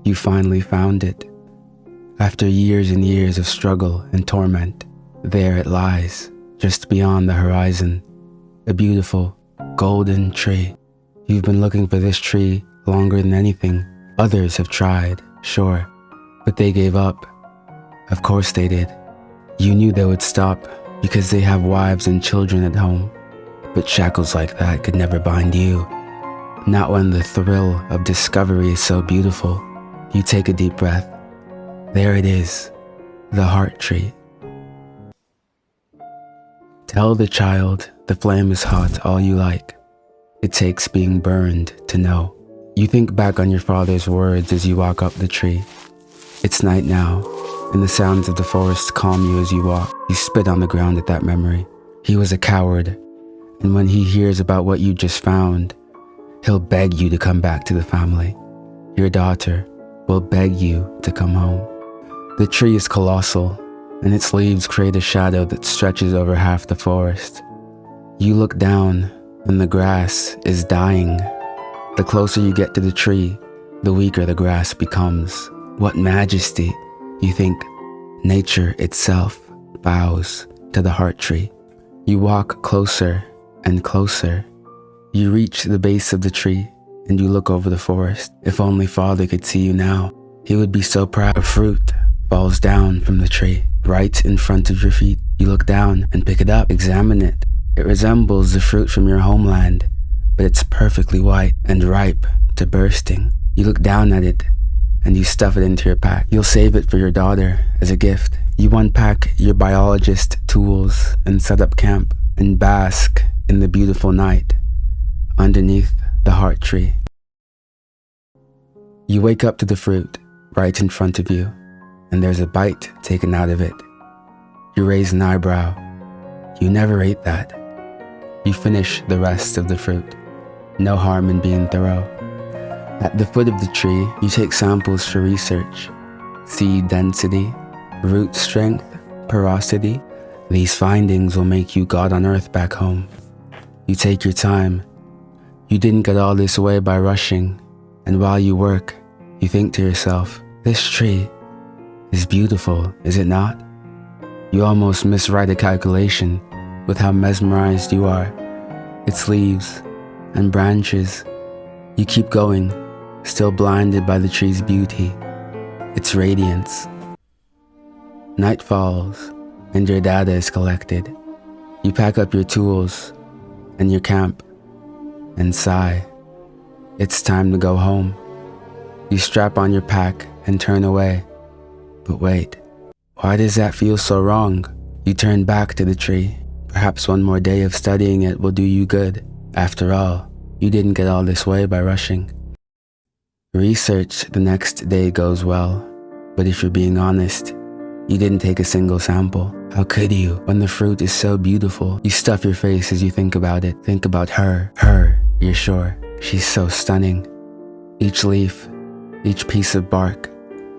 You finally found it. After years and years of struggle and torment, there it lies, just beyond the horizon, a beautiful, golden tree. You've been looking for this tree longer than anything. Others have tried, sure, but they gave up. Of course they did. You knew they would stop because they have wives and children at home, but shackles like that could never bind you. Not when the thrill of discovery is so beautiful. You take a deep breath. There it is, the heart tree. Tell the child the flame is hot all you like. It takes being burned to know. You think back on your father's words as you walk up the tree. It's night now, and the sounds of the forest calm you as you walk. You spit on the ground at that memory. He was a coward, and when he hears about what you just found, he'll beg you to come back to the family. Your daughter will beg you to come home. The tree is colossal, and its leaves create a shadow that stretches over half the forest. You look down, and the grass is dying. The closer you get to the tree, the weaker the grass becomes. What majesty! You think nature itself bows to the heart tree. You walk closer and closer. You reach the base of the tree, and you look over the forest. If only Father could see you now, he would be so proud. A fruit falls down from the tree, right in front of your feet. You look down and pick it up, examine it. It resembles the fruit from your homeland, but it's perfectly white and ripe to bursting. You look down at it, and you stuff it into your pack. You'll save it for your daughter as a gift. You unpack your biologist tools and set up camp and bask in the beautiful night underneath the heart tree. You wake up to the fruit right in front of you, and there's a bite taken out of it. You raise an eyebrow. You never ate that. You finish the rest of the fruit. No harm in being thorough. At the foot of the tree, you take samples for research. Seed density, root strength, porosity. These findings will make you God on earth back home. You take your time. You didn't get all this way by rushing, and while you work, you think to yourself, this tree is beautiful, is it not? You almost miswrite a calculation with how mesmerized you are. Its leaves and branches. You keep going, still blinded by the tree's beauty, its radiance. Night falls, and your data is collected. You pack up your tools and your camp and sigh. It's time to go home. You strap on your pack and turn away. But wait, why does that feel so wrong? You turn back to the tree. Perhaps one more day of studying it will do you good. After all, you didn't get all this way by rushing. Research the next day goes well, but if you're being honest, you didn't take a single sample. How could you, when the fruit is so beautiful? You stuff your face as you think about it. Think about her, you're sure. She's so stunning. Each leaf, each piece of bark,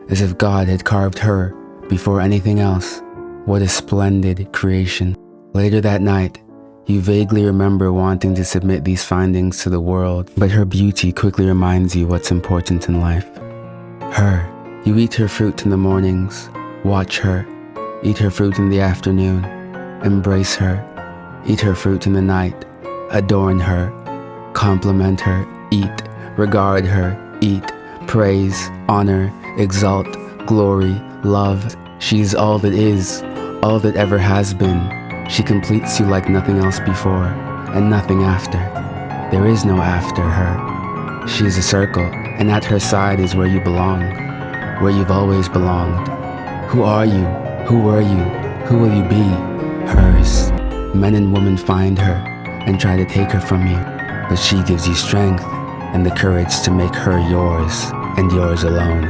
as if God had carved her before anything else. What a splendid creation. Later that night, you vaguely remember wanting to submit these findings to the world, but her beauty quickly reminds you what's important in life. Her. You eat her fruit in the mornings, watch her, eat her fruit in the afternoon, embrace her, eat her fruit in the night, adorn her, compliment her, eat, regard her, eat, praise, honor, exalt, glory, love. She's all that is, all that ever has been. She completes you like nothing else before, and nothing after. There is no after her. She is a circle, and at her side is where you belong, where you've always belonged. Who are you? Who were you? Who will you be? Hers. Men and women find her and try to take her from you, but she gives you strength and the courage to make her yours, and yours alone.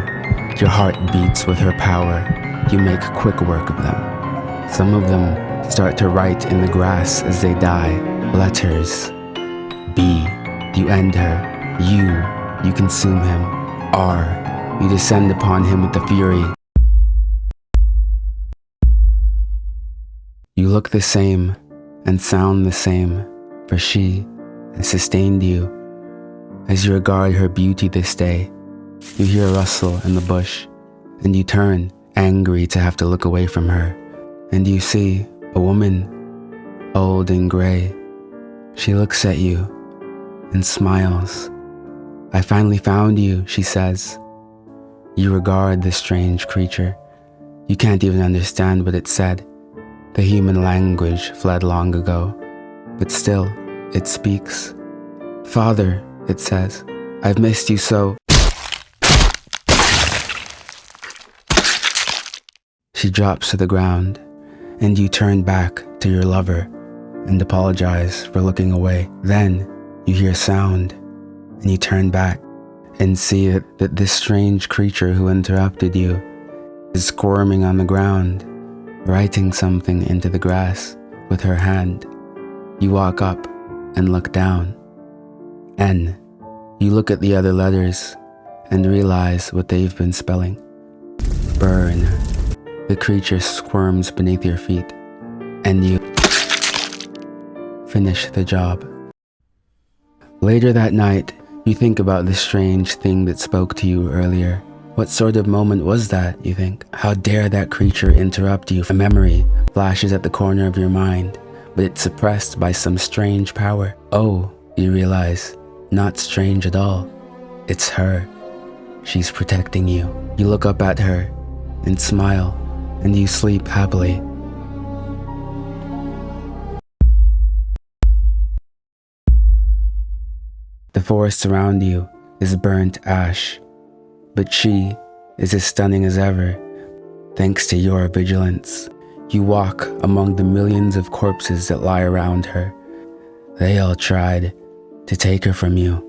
Your heart beats with her power. You make quick work of them. Some of them start to write in the grass as they die, letters. B, you end her. U, you consume him. R, you descend upon him with the fury. You look the same and sound the same, for she has sustained you. As you regard her beauty this day, you hear a rustle in the bush, and you turn, angry to have to look away from her, and you see a woman, old and gray. She looks at you and smiles. "I finally found you," she says. You regard the strange creature. You can't even understand what it said. The human language fled long ago, but still, it speaks. "Father," it says, "I've missed you so." She drops to the ground, and you turn back to your lover and apologize for looking away. Then you hear sound, and you turn back and see that this strange creature who interrupted you is squirming on the ground, writing something into the grass with her hand. You walk up and look down. N. You look at the other letters and realize what they've been spelling. Burn. The creature squirms beneath your feet, and you finish the job. Later that night, you think about the strange thing that spoke to you earlier. What sort of moment was that, you think? How dare that creature interrupt you? A memory flashes at the corner of your mind, but it's suppressed by some strange power. Oh, you realize, not strange at all. It's her. She's protecting you. You look up at her and smile, and you sleep happily. The forest around you is burnt ash, but she is as stunning as ever, thanks to your vigilance. You walk among the millions of corpses that lie around her. They all tried to take her from you.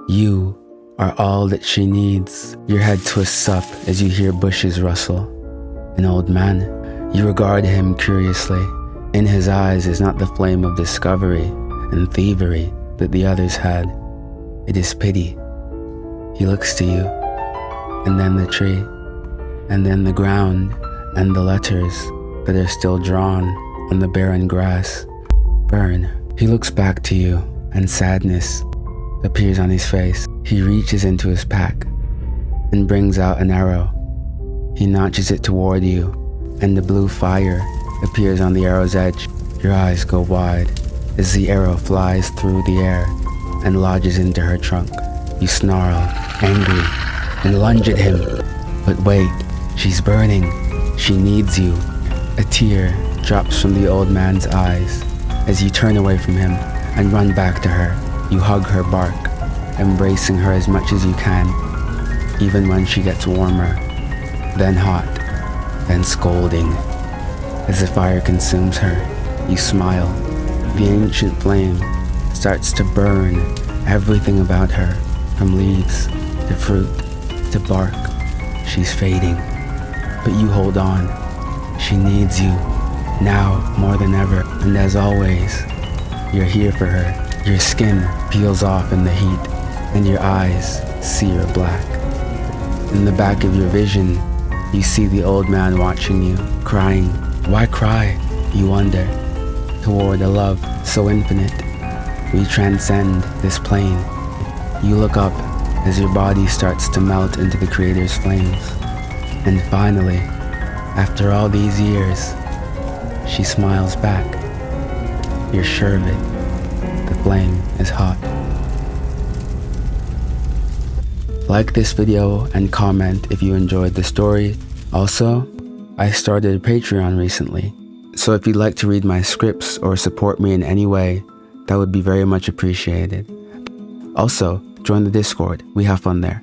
You are all that she needs. Your head twists up as you hear bushes rustle. An old man. You regard him curiously. In his eyes is not the flame of discovery and thievery that the others had. It is pity. He looks to you, and then the tree, and then the ground, and the letters that are still drawn on the barren grass. Burn. He looks back to you, and sadness appears on his face. He reaches into his pack and brings out an arrow. He notches it toward you, and the blue fire appears on the arrow's edge. Your eyes go wide as the arrow flies through the air and lodges into her trunk. You snarl, angry, and lunge at him. But wait, she's burning. She needs you. A tear drops from the old man's eyes as you turn away from him and run back to her. You hug her bark, embracing her as much as you can, even when she gets warmer, then hot, then scolding. As the fire consumes her, you smile. The ancient flame starts to burn everything about her, from leaves to fruit to bark. She's fading, but you hold on. She needs you, now more than ever, and as always, you're here for her. Your skin peels off in the heat, and your eyes sear black. In the back of your vision, you see the old man watching you, crying. Why cry, you wonder, toward a love so infinite? We transcend this plane. You look up as your body starts to melt into the Creator's flames. And finally, after all these years, she smiles back. You're sure of it. The flame is hot. Like this video and comment if you enjoyed the story. Also, I started a Patreon recently, so if you'd like to read my scripts or support me in any way, that would be very much appreciated. Also, join the Discord. We have fun there.